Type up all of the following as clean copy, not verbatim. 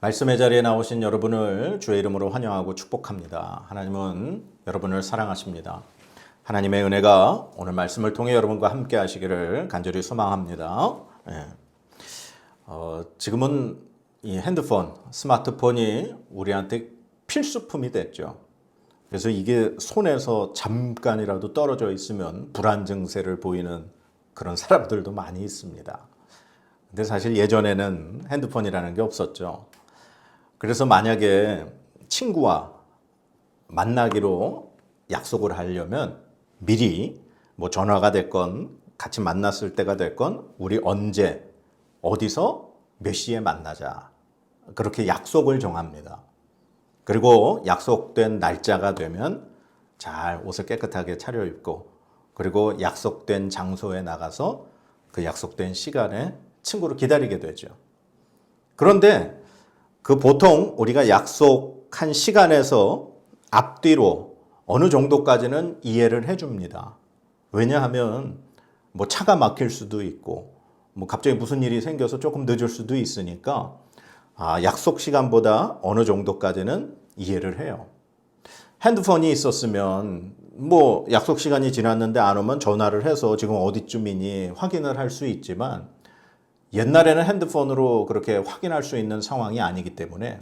말씀의 자리에 나오신 여러분을 주의 이름으로 환영하고 축복합니다. 하나님은 여러분을 사랑하십니다. 하나님의 은혜가 오늘 말씀을 통해 여러분과 함께 하시기를 간절히 소망합니다. 지금은 이 핸드폰, 스마트폰이 우리한테 필수품이 됐죠. 그래서 이게 손에서 잠깐이라도 떨어져 있으면 불안 증세를 보이는 그런 사람들도 많이 있습니다. 근데 사실 예전에는 핸드폰이라는 게 없었죠. 그래서 만약에 친구와 만나기로 약속을 하려면 미리 뭐 전화가 됐건 같이 만났을 때가 됐건 우리 언제 어디서 몇 시에 만나자 그렇게 약속을 정합니다. 그리고 약속된 날짜가 되면 잘 옷을 깨끗하게 차려입고 그리고 약속된 장소에 나가서 그 약속된 시간에 친구를 기다리게 되죠. 그런데 그 보통 우리가 약속한 시간에서 앞뒤로 어느 정도까지는 이해를 해줍니다. 왜냐하면 뭐 차가 막힐 수도 있고 뭐 갑자기 무슨 일이 생겨서 조금 늦을 수도 있으니까 약속 시간보다 어느 정도까지는 이해를 해요. 핸드폰이 있었으면 뭐 약속 시간이 지났는데 안 오면 전화를 해서 지금 어디쯤이니 확인을 할 수 있지만 옛날에는 핸드폰으로 그렇게 확인할 수 있는 상황이 아니기 때문에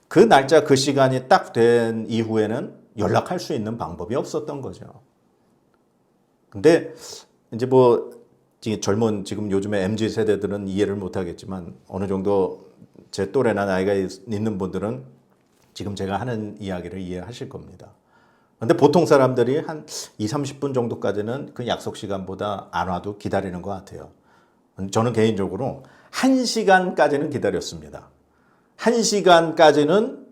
그 날짜 그 시간이 딱 된 이후에는 연락할 수 있는 방법이 없었던 거죠. 근데 이제 뭐 젊은 지금 요즘에 MZ 세대들은 이해를 못 하겠지만 어느 정도 제 또래나 나이가 있는 분들은 지금 제가 하는 이야기를 이해하실 겁니다. 근데 보통 사람들이 한 2, 30분 정도까지는 그 약속 시간보다 안 와도 기다리는 것 같아요. 저는 개인적으로 1시간까지는 기다렸습니다. 1시간까지는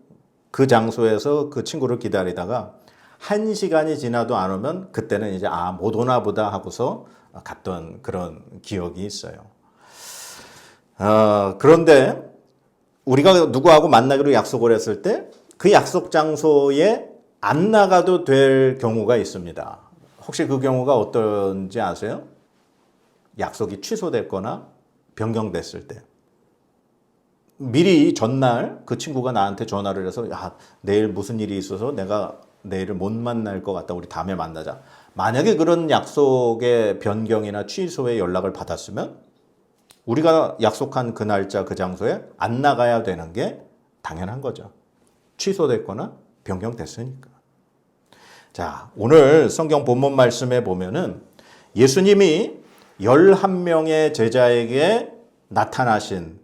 그 장소에서 그 친구를 기다리다가 1시간이 지나도 안 오면 그때는 이제 못 오나 보다 하고서 갔던 그런 기억이 있어요. 그런데 우리가 누구하고 만나기로 약속을 했을 때 그 약속 장소에 안 나가도 될 경우가 있습니다. 혹시 그 경우가 어떤지 아세요? 약속이 취소됐거나 변경됐을 때 미리 전날 그 친구가 나한테 전화를 해서 내일 무슨 일이 있어서 내가 내일을 못 만날 것 같다. 우리 다음에 만나자. 만약에 그런 약속의 변경이나 취소의 연락을 받았으면 우리가 약속한 그 날짜 그 장소에 안 나가야 되는 게 당연한 거죠. 취소됐거나 변경됐으니까. 자, 오늘 성경 본문 말씀에 보면은 예수님이 11명의 제자에게 나타나신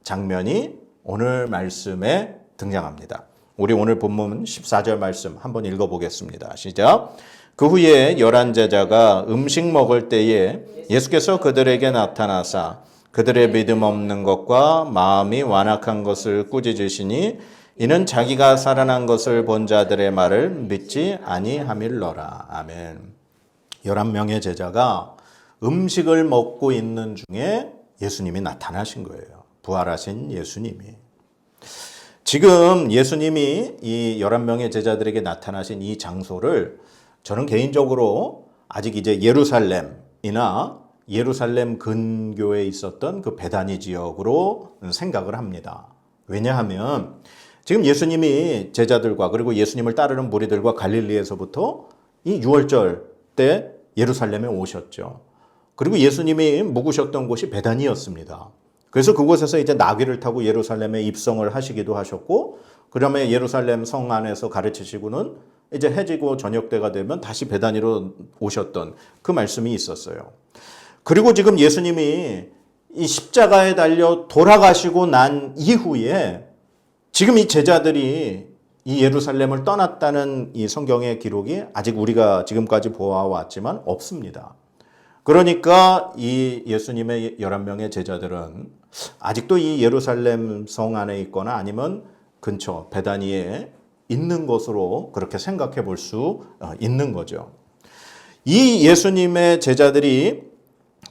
장면이 오늘 말씀에 등장합니다. 우리 오늘 본문 14절 말씀 한번 읽어보겠습니다. 시작. 그 후에 11 제자가 음식 먹을 때에 예수께서 그들에게 나타나사 그들의 믿음 없는 것과 마음이 완악한 것을 꾸짖으시니 이는 자기가 살아난 것을 본 자들의 말을 믿지 아니함일러라. 아멘. 11명의 제자가 음식을 먹고 있는 중에 예수님이 나타나신 거예요. 부활하신 예수님이. 지금 예수님이 이 11명의 제자들에게 나타나신 이 장소를 저는 개인적으로 아직 이제 예루살렘이나 예루살렘 근교에 있었던 그 베다니 지역으로 생각을 합니다. 왜냐하면 지금 예수님이 제자들과 그리고 예수님을 따르는 무리들과 갈릴리에서부터 이 6월절 때 예루살렘에 오셨죠. 그리고 예수님이 묵으셨던 곳이 베다니였습니다. 그래서 그곳에서 이제 나귀를 타고 예루살렘에 입성을 하시기도 하셨고, 그다음에 예루살렘 성 안에서 가르치시고는 이제 해지고 저녁 때가 되면 다시 베다니로 오셨던 그 말씀이 있었어요. 그리고 지금 예수님이 이 십자가에 달려 돌아가시고 난 이후에 지금 이 제자들이 이 예루살렘을 떠났다는 이 성경의 기록이 아직 우리가 지금까지 보아왔지만 없습니다. 그러니까 이 예수님의 11명의 제자들은 아직도 이 예루살렘 성 안에 있거나 아니면 근처 베다니에 있는 것으로 그렇게 생각해 볼 수 있는 거죠. 이 예수님의 제자들이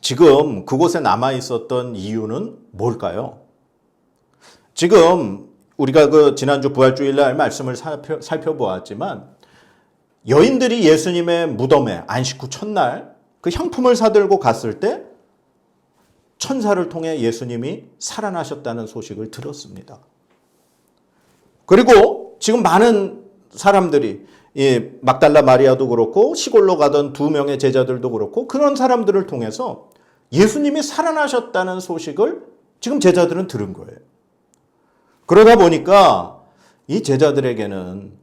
지금 그곳에 남아 있었던 이유는 뭘까요? 지금 우리가 그 지난주 부활주일날 말씀을 살펴보았지만 여인들이 예수님의 무덤에 안식 후 첫날 그 향품을 사들고 갔을 때 천사를 통해 예수님이 살아나셨다는 소식을 들었습니다. 그리고 지금 많은 사람들이 이 막달라 마리아도 그렇고 시골로 가던 두 명의 제자들도 그렇고 그런 사람들을 통해서 예수님이 살아나셨다는 소식을 지금 제자들은 들은 거예요. 그러다 보니까 이 제자들에게는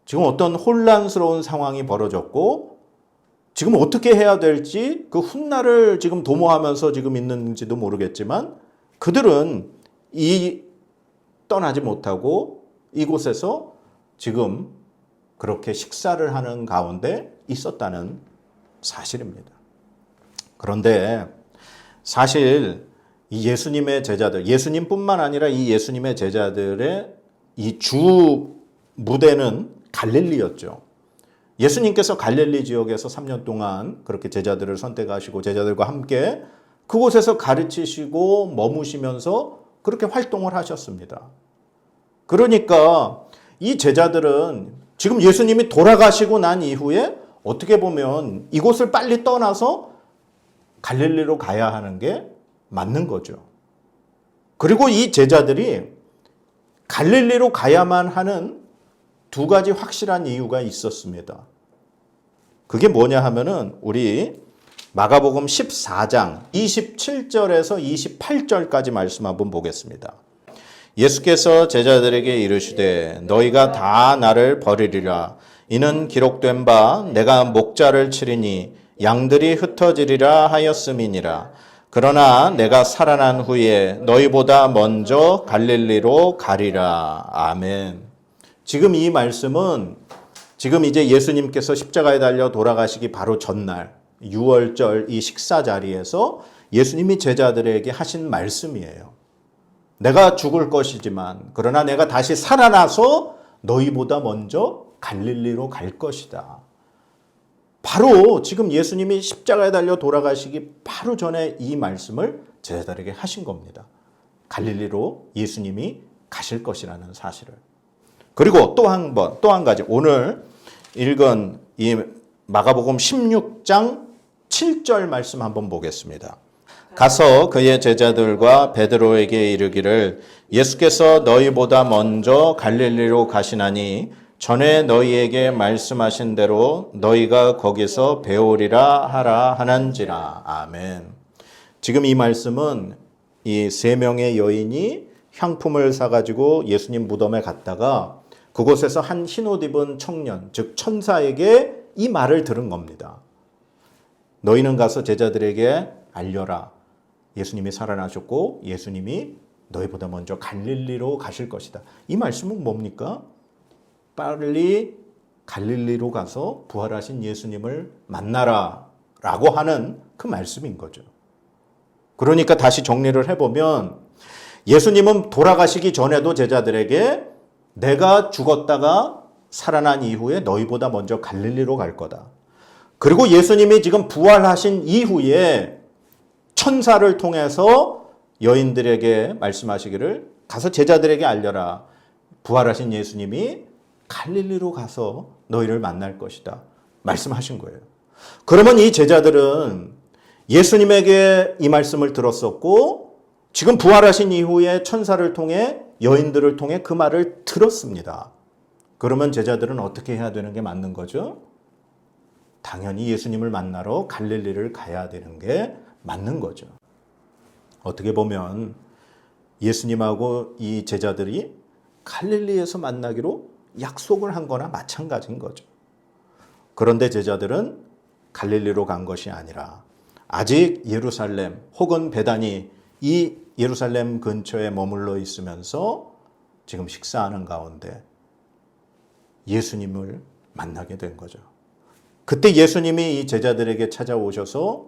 지금 어떤 혼란스러운 상황이 벌어졌고 지금 어떻게 해야 될지 그 훗날을 지금 도모하면서 지금 있는지도 모르겠지만 그들은 떠나지 못하고 이곳에서 지금 그렇게 식사를 하는 가운데 있었다는 사실입니다. 그런데 사실 이 예수님의 제자들, 예수님뿐만 아니라 이 예수님의 제자들의 이 주 무대는 갈릴리였죠. 예수님께서 갈릴리 지역에서 3년 동안 그렇게 제자들을 선택하시고 제자들과 함께 그곳에서 가르치시고 머무시면서 그렇게 활동을 하셨습니다. 그러니까 이 제자들은 지금 예수님이 돌아가시고 난 이후에 어떻게 보면 이곳을 빨리 떠나서 갈릴리로 가야 하는 게 맞는 거죠. 그리고 이 제자들이 갈릴리로 가야만 하는 두 가지 확실한 이유가 있었습니다. 그게 뭐냐 하면은 우리 마가복음 14장 27절에서 28절까지 말씀 한번 보겠습니다. 예수께서 제자들에게 이르시되 너희가 다 나를 버리리라. 이는 기록된 바 내가 목자를 치리니 양들이 흩어지리라 하였음이니라. 그러나 내가 살아난 후에 너희보다 먼저 갈릴리로 가리라. 아멘. 지금 이 말씀은 지금 이제 예수님께서 십자가에 달려 돌아가시기 바로 전날 6월절 이 식사 자리에서 예수님이 제자들에게 하신 말씀이에요. 내가 죽을 것이지만 그러나 내가 다시 살아나서 너희보다 먼저 갈릴리로 갈 것이다. 바로 지금 예수님이 십자가에 달려 돌아가시기 바로 전에 이 말씀을 제자들에게 하신 겁니다. 갈릴리로 예수님이 가실 것이라는 사실을. 그리고 또 한 가지 오늘 읽은 이 마가복음 16장 7절 말씀 한번 보겠습니다. 가서 그의 제자들과 베드로에게 이르기를 예수께서 너희보다 먼저 갈릴리로 가시나니 전에 너희에게 말씀하신 대로 너희가 거기서 배우리라 하라 하는지라. 아멘. 지금 이 말씀은 이 세 명의 여인이 향품을 사가지고 예수님 무덤에 갔다가 그곳에서 한 흰옷 입은 청년, 즉 천사에게 이 말을 들은 겁니다. 너희는 가서 제자들에게 알려라. 예수님이 살아나셨고 예수님이 너희보다 먼저 갈릴리로 가실 것이다. 이 말씀은 뭡니까? 빨리 갈릴리로 가서 부활하신 예수님을 만나라 라고 하는 그 말씀인 거죠. 그러니까 다시 정리를 해보면 예수님은 돌아가시기 전에도 제자들에게 내가 죽었다가 살아난 이후에 너희보다 먼저 갈릴리로 갈 거다. 그리고 예수님이 지금 부활하신 이후에 천사를 통해서 여인들에게 말씀하시기를 가서 제자들에게 알려라. 부활하신 예수님이 갈릴리로 가서 너희를 만날 것이다. 말씀하신 거예요. 그러면 이 제자들은 예수님에게 이 말씀을 들었었고 지금 부활하신 이후에 천사를 통해 여인들을 통해 그 말을 들었습니다. 그러면 제자들은 어떻게 해야 되는 게 맞는 거죠? 당연히 예수님을 만나러 갈릴리를 가야 되는 게 맞는 거죠. 어떻게 보면 예수님하고 이 제자들이 갈릴리에서 만나기로 약속을 한 거나 마찬가지인 거죠. 그런데 제자들은 갈릴리로 간 것이 아니라 아직 예루살렘 혹은 베다니 이 예루살렘 근처에 머물러 있으면서 지금 식사하는 가운데 예수님을 만나게 된 거죠. 그때 예수님이 이 제자들에게 찾아오셔서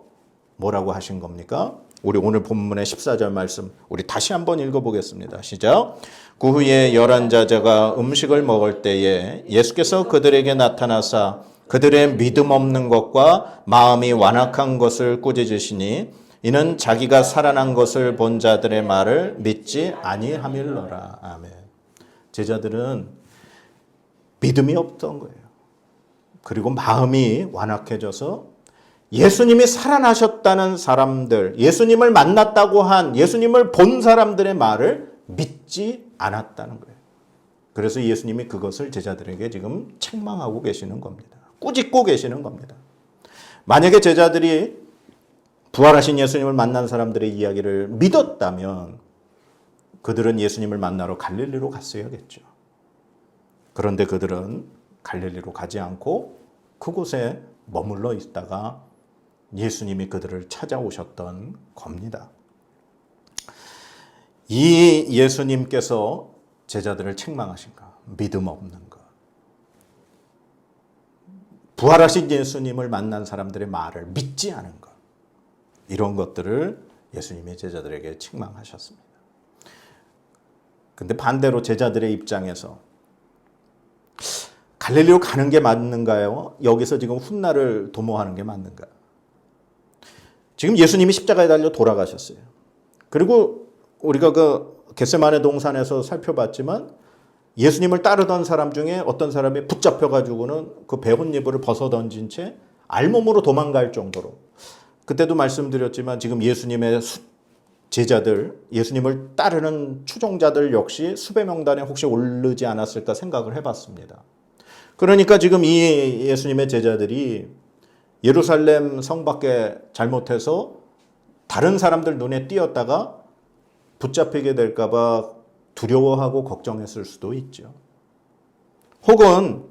뭐라고 하신 겁니까? 우리 오늘 본문의 14절 말씀 우리 다시 한번 읽어보겠습니다. 시작. 그 후에 11제자가 음식을 먹을 때에 예수께서 그들에게 나타나사 그들의 믿음 없는 것과 마음이 완악한 것을 꾸짖으시니 이는 자기가 살아난 것을 본 자들의 말을 믿지 아니함일러라. 아멘. 제자들은 믿음이 없던 거예요. 그리고 마음이 완악해져서 예수님이 살아나셨다는 사람들, 예수님을 만났다고 한 예수님을 본 사람들의 말을 믿지 않았다는 거예요. 그래서 예수님이 그것을 제자들에게 지금 책망하고 계시는 겁니다. 꾸짖고 계시는 겁니다. 만약에 제자들이 부활하신 예수님을 만난 사람들의 이야기를 믿었다면 그들은 예수님을 만나러 갈릴리로 갔어야겠죠. 그런데 그들은 갈릴리로 가지 않고 그곳에 머물러 있다가 예수님이 그들을 찾아오셨던 겁니다. 이 예수님께서 제자들을 책망하신가? 믿음 없는 것. 부활하신 예수님을 만난 사람들의 말을 믿지 않은 것. 이런 것들을 예수님이 제자들에게 책망하셨습니다. 근데 반대로 제자들의 입장에서 갈릴리로 가는 게 맞는가요? 여기서 지금 훗날을 도모하는 게 맞는가? 지금 예수님이 십자가에 달려 돌아가셨어요. 그리고 우리가 그 겟세마네 동산에서 살펴봤지만 예수님을 따르던 사람 중에 어떤 사람이 붙잡혀가지고는 그 배옷이불을 벗어 던진 채 알몸으로 도망갈 정도로, 그때도 말씀드렸지만 지금 예수님의 제자들, 예수님을 따르는 추종자들 역시 수백 명단에 혹시 오르지 않았을까 생각을 해봤습니다. 그러니까 지금 이 예수님의 제자들이 예루살렘 성 밖에 잘못해서 다른 사람들 눈에 띄었다가 붙잡히게 될까 봐 두려워하고 걱정했을 수도 있죠. 혹은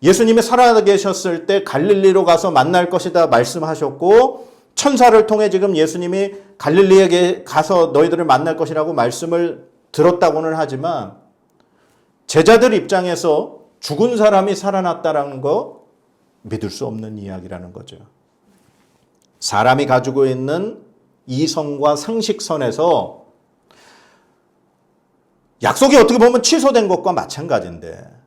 예수님이 살아계셨을 때 갈릴리로 가서 만날 것이다 말씀하셨고 천사를 통해 지금 예수님이 갈릴리에 가서 너희들을 만날 것이라고 말씀을 들었다고는 하지만 제자들 입장에서 죽은 사람이 살아났다라는 거 믿을 수 없는 이야기라는 거죠. 사람이 가지고 있는 이성과 상식선에서 약속이 어떻게 보면 취소된 것과 마찬가지인데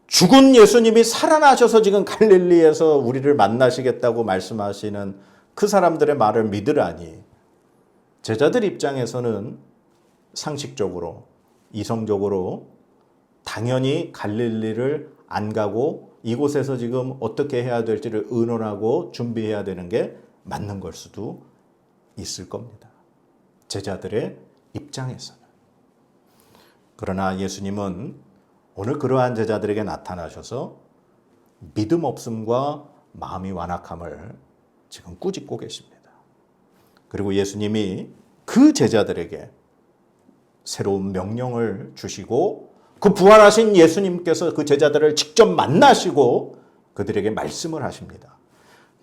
죽은 예수님이 살아나셔서 지금 갈릴리에서 우리를 만나시겠다고 말씀하시는 그 사람들의 말을 믿으라니 제자들 입장에서는 상식적으로 이성적으로 당연히 갈릴리를 안 가고 이곳에서 지금 어떻게 해야 될지를 의논하고 준비해야 되는 게 맞는 걸 수도 있을 겁니다. 제자들의 입장에서는. 그러나 예수님은 오늘 그러한 제자들에게 나타나셔서 믿음 없음과 마음이 완악함을 지금 꾸짖고 계십니다. 그리고 예수님이 그 제자들에게 새로운 명령을 주시고 그 부활하신 예수님께서 그 제자들을 직접 만나시고 그들에게 말씀을 하십니다.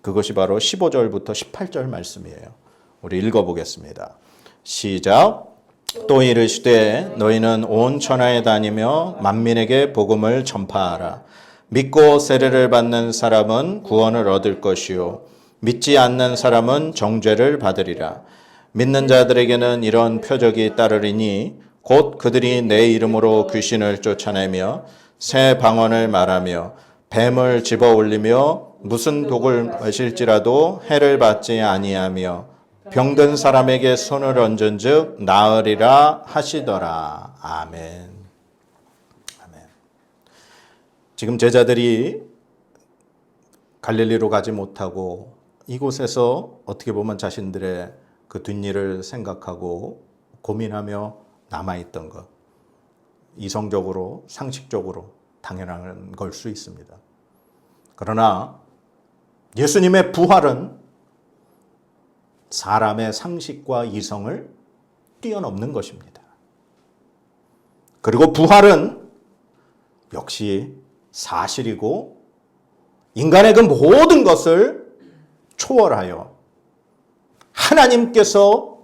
그것이 바로 15절부터 18절 말씀이에요. 우리 읽어보겠습니다. 시작. 또 이르시되 너희는 온 천하에 다니며 만민에게 복음을 전파하라. 믿고 세례를 받는 사람은 구원을 얻을 것이요 믿지 않는 사람은 정죄를 받으리라. 믿는 자들에게는 이런 표적이 따르리니 곧 그들이 내 이름으로 귀신을 쫓아내며 새 방언을 말하며 뱀을 집어 올리며 무슨 독을 마실지라도 해를 받지 아니하며 병든 사람에게 손을 얹은즉 나으리라 하시더라. 아멘. 아멘. 지금 제자들이 갈릴리로 가지 못하고 이곳에서 어떻게 보면 자신들의 그 뒷일을 생각하고 고민하며 남아있던 것, 이성적으로 상식적으로 당연한 걸 수 있습니다. 그러나 예수님의 부활은 사람의 상식과 이성을 뛰어넘는 것입니다. 그리고 부활은 역시 사실이고 인간의 그 모든 것을 초월하여 하나님께서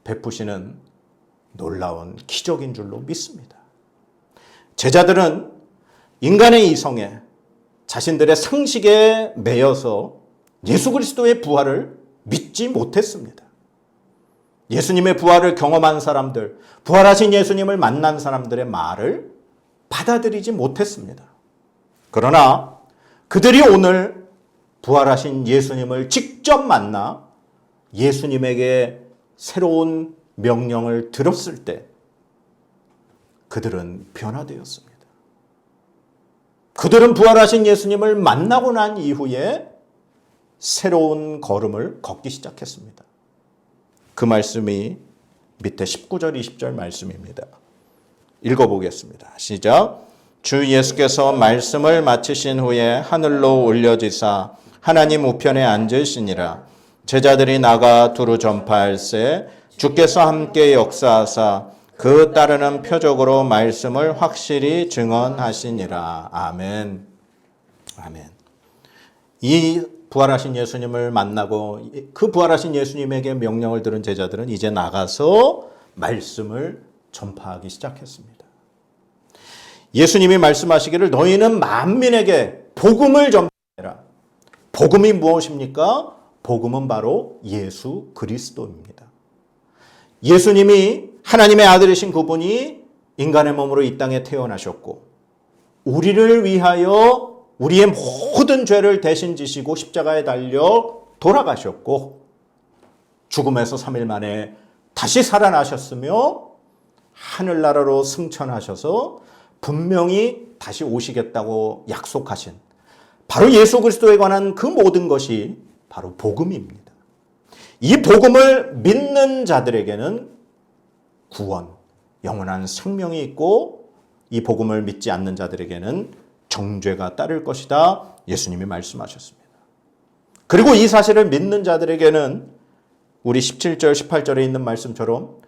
베푸시는 놀라운 기적인 줄로 믿습니다. 제자들은 인간의 이성에 자신들의 상식에 매여서 예수 그리스도의 부활을 믿지 못했습니다. 예수님의 부활을 경험한 사람들, 부활하신 예수님을 만난 사람들의 말을 받아들이지 못했습니다. 그러나 그들이 오늘 부활하신 예수님을 직접 만나 예수님에게 새로운 명령을 들었을 때 그들은 변화되었습니다. 그들은 부활하신 예수님을 만나고 난 이후에 새로운 걸음을 걷기 시작했습니다. 그 말씀이 밑에 19절, 20절 말씀입니다. 읽어보겠습니다. 시작. 주 예수께서 말씀을 마치신 후에 하늘로 올려지사 하나님 우편에 앉으시니라. 제자들이 나가 두루 전파할세 주께서 함께 역사하사 그 따르는 표적으로 말씀을 확실히 증언하시니라. 아멘. 아멘. 이 부활하신 예수님을 만나고 그 부활하신 예수님에게 명령을 들은 제자들은 이제 나가서 말씀을 전파하기 시작했습니다. 예수님이 말씀하시기를 너희는 만민에게 복음을 전파해라. 복음이 무엇입니까? 복음은 바로 예수 그리스도입니다. 예수님이 하나님의 아들이신 그분이 인간의 몸으로 이 땅에 태어나셨고 우리를 위하여 우리의 모든 죄를 대신 지시고 십자가에 달려 돌아가셨고 죽음에서 3일 만에 다시 살아나셨으며 하늘나라로 승천하셔서 분명히 다시 오시겠다고 약속하신 바로 예수 그리스도에 관한 그 모든 것이 바로 복음입니다. 이 복음을 믿는 자들에게는 구원, 영원한 생명이 있고 이 복음을 믿지 않는 자들에게는 정죄가 따를 것이다. 예수님이 말씀하셨습니다. 그리고 이 사실을 믿는 자들에게는 우리 17절, 18절에 있는 말씀처럼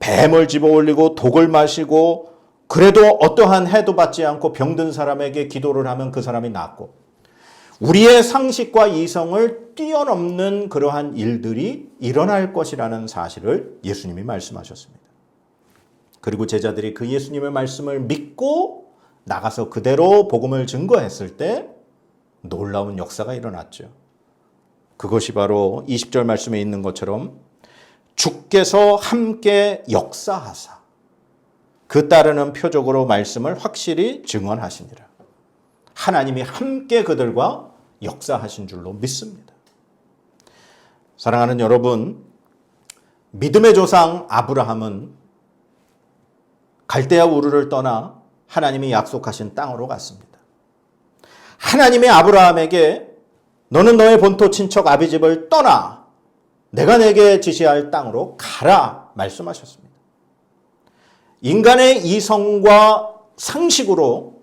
뱀을 집어올리고 독을 마시고 그래도 어떠한 해도 받지 않고 병든 사람에게 기도를 하면 그 사람이 낫고 우리의 상식과 이성을 뛰어넘는 그러한 일들이 일어날 것이라는 사실을 예수님이 말씀하셨습니다. 그리고 제자들이 그 예수님의 말씀을 믿고 나가서 그대로 복음을 증거했을 때 놀라운 역사가 일어났죠. 그것이 바로 20절 말씀에 있는 것처럼 주께서 함께 역사하사 그 따르는 표적으로 말씀을 확실히 증언하시니라. 하나님이 함께 그들과 역사하신 줄로 믿습니다. 사랑하는 여러분, 믿음의 조상 아브라함은 갈대아 우르를 떠나 하나님이 약속하신 땅으로 갔습니다. 하나님이 아브라함에게 너는 너의 본토 친척 아비집을 떠나 내가 내게 지시할 땅으로 가라 말씀하셨습니다. 인간의 이성과 상식으로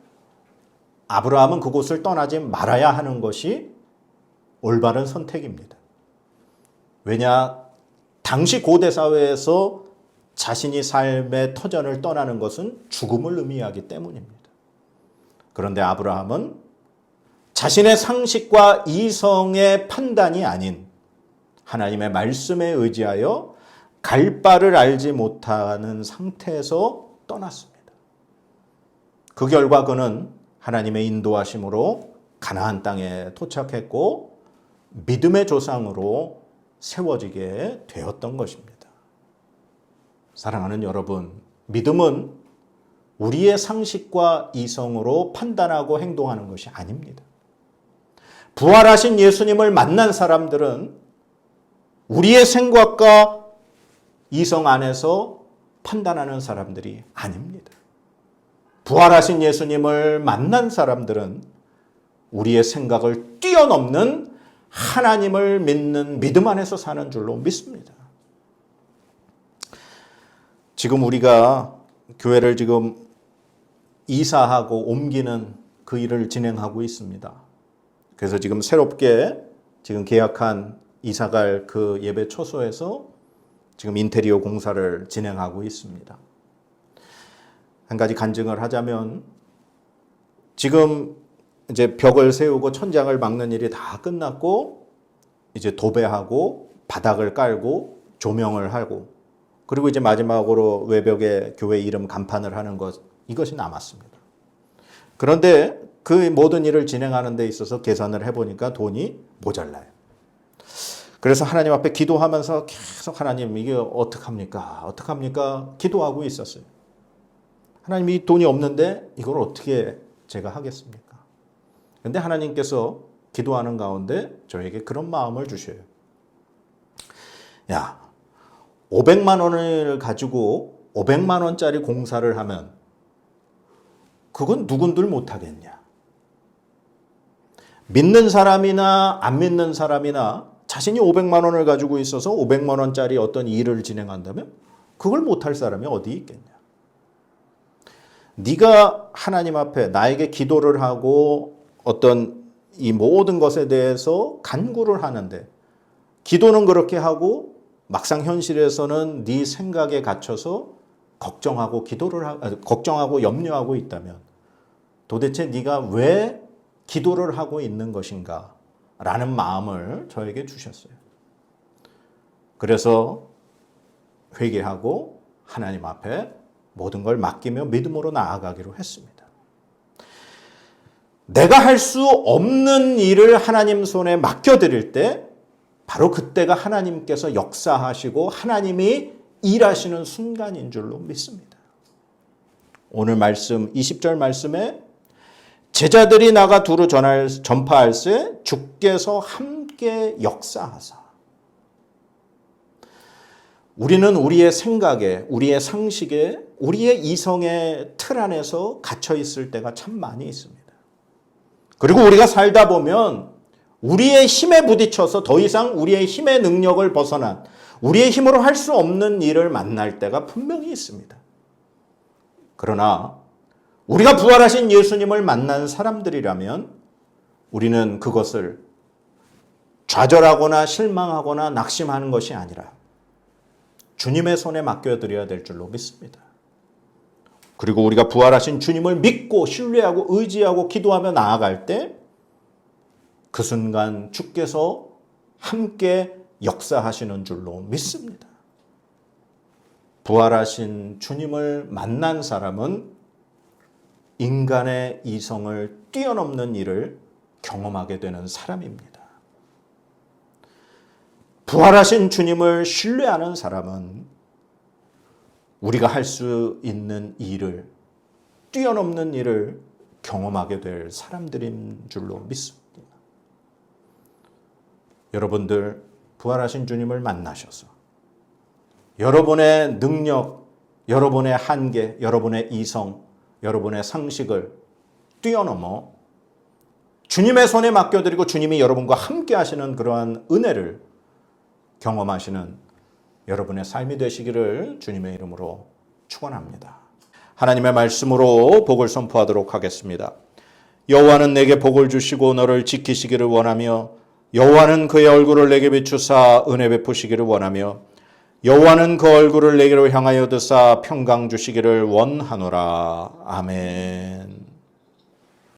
아브라함은 그곳을 떠나지 말아야 하는 것이 올바른 선택입니다. 왜냐? 당시 고대 사회에서 자신이 삶의 터전을 떠나는 것은 죽음을 의미하기 때문입니다. 그런데 아브라함은 자신의 상식과 이성의 판단이 아닌 하나님의 말씀에 의지하여 갈 바를 알지 못하는 상태에서 떠났습니다. 그 결과 그는 하나님의 인도하심으로 가나안 땅에 도착했고 믿음의 조상으로 세워지게 되었던 것입니다. 사랑하는 여러분, 믿음은 우리의 상식과 이성으로 판단하고 행동하는 것이 아닙니다. 부활하신 예수님을 만난 사람들은 우리의 생각과 이성 안에서 판단하는 사람들이 아닙니다. 부활하신 예수님을 만난 사람들은 우리의 생각을 뛰어넘는 하나님을 믿는 믿음 안에서 사는 줄로 믿습니다. 지금 우리가 교회를 지금 이사하고 옮기는 그 일을 진행하고 있습니다. 그래서 지금 새롭게 지금 계약한 이사갈 그 예배 초소에서 지금 인테리어 공사를 진행하고 있습니다. 한 가지 간증을 하자면 지금 이제 벽을 세우고 천장을 막는 일이 다 끝났고 이제 도배하고 바닥을 깔고 조명을 하고 그리고 이제 마지막으로 외벽에 교회 이름 간판을 하는 것 이것이 남았습니다. 그런데 그 모든 일을 진행하는 데 있어서 계산을 해보니까 돈이 모자라요. 그래서 하나님 앞에 기도하면서 계속 하나님 이게 어떡합니까? 기도하고 있었어요. 하나님 이 돈이 없는데 이걸 어떻게 제가 하겠습니까? 그런데 하나님께서 기도하는 가운데 저에게 그런 마음을 주셔요. 야, 500만 원을 가지고 500만 원짜리 공사를 하면 그건 누군들 못하겠냐? 믿는 사람이나 안 믿는 사람이나 자신이 500만 원을 가지고 있어서 500만 원짜리 어떤 일을 진행한다면 그걸 못할 사람이 어디 있겠냐? 네가 하나님 앞에 나에게 기도를 하고 어떤 이 모든 것에 대해서 간구를 하는데 기도는 그렇게 하고 막상 현실에서는 네 생각에 갇혀서 걱정하고 염려하고 있다면 도대체 네가 왜 기도를 하고 있는 것인가? 라는 마음을 저에게 주셨어요. 그래서 회개하고 하나님 앞에 모든 걸 맡기며 믿음으로 나아가기로 했습니다. 내가 할 수 없는 일을 하나님 손에 맡겨드릴 때 바로 그때가 하나님께서 역사하시고 하나님이 일하시는 순간인 줄로 믿습니다. 오늘 말씀 20절 말씀에 제자들이 나가 두루 전파할세 주께서 함께 역사하사. 우리는 우리의 생각에, 우리의 상식에, 우리의 이성의 틀 안에서 갇혀 있을 때가 참 많이 있습니다. 그리고 우리가 살다 보면 우리의 힘에 부딪혀서 더 이상 우리의 힘의 능력을 벗어난 우리의 힘으로 할 수 없는 일을 만날 때가 분명히 있습니다. 그러나 우리가 부활하신 예수님을 만난 사람들이라면 우리는 그것을 좌절하거나 실망하거나 낙심하는 것이 아니라 주님의 손에 맡겨드려야 될 줄로 믿습니다. 그리고 우리가 부활하신 주님을 믿고 신뢰하고 의지하고 기도하며 나아갈 때 그 순간 주께서 함께 역사하시는 줄로 믿습니다. 부활하신 주님을 만난 사람은 인간의 이성을 뛰어넘는 일을 경험하게 되는 사람입니다. 부활하신 주님을 신뢰하는 사람은 우리가 할 수 있는 일을 뛰어넘는 일을 경험하게 될 사람들인 줄로 믿습니다. 여러분들 부활하신 주님을 만나셔서 여러분의 능력, 여러분의 한계, 여러분의 이성, 여러분의 상식을 뛰어넘어 주님의 손에 맡겨드리고 주님이 여러분과 함께 하시는 그러한 은혜를 경험하시는 여러분의 삶이 되시기를 주님의 이름으로 축원합니다. 하나님의 말씀으로 복을 선포하도록 하겠습니다. 여호와는 내게 복을 주시고 너를 지키시기를 원하며 여호와는 그의 얼굴을 내게 비추사 은혜 베푸시기를 원하며 여호와는 그 얼굴을 내게로 향하여 드사 평강 주시기를 원하노라. 아멘.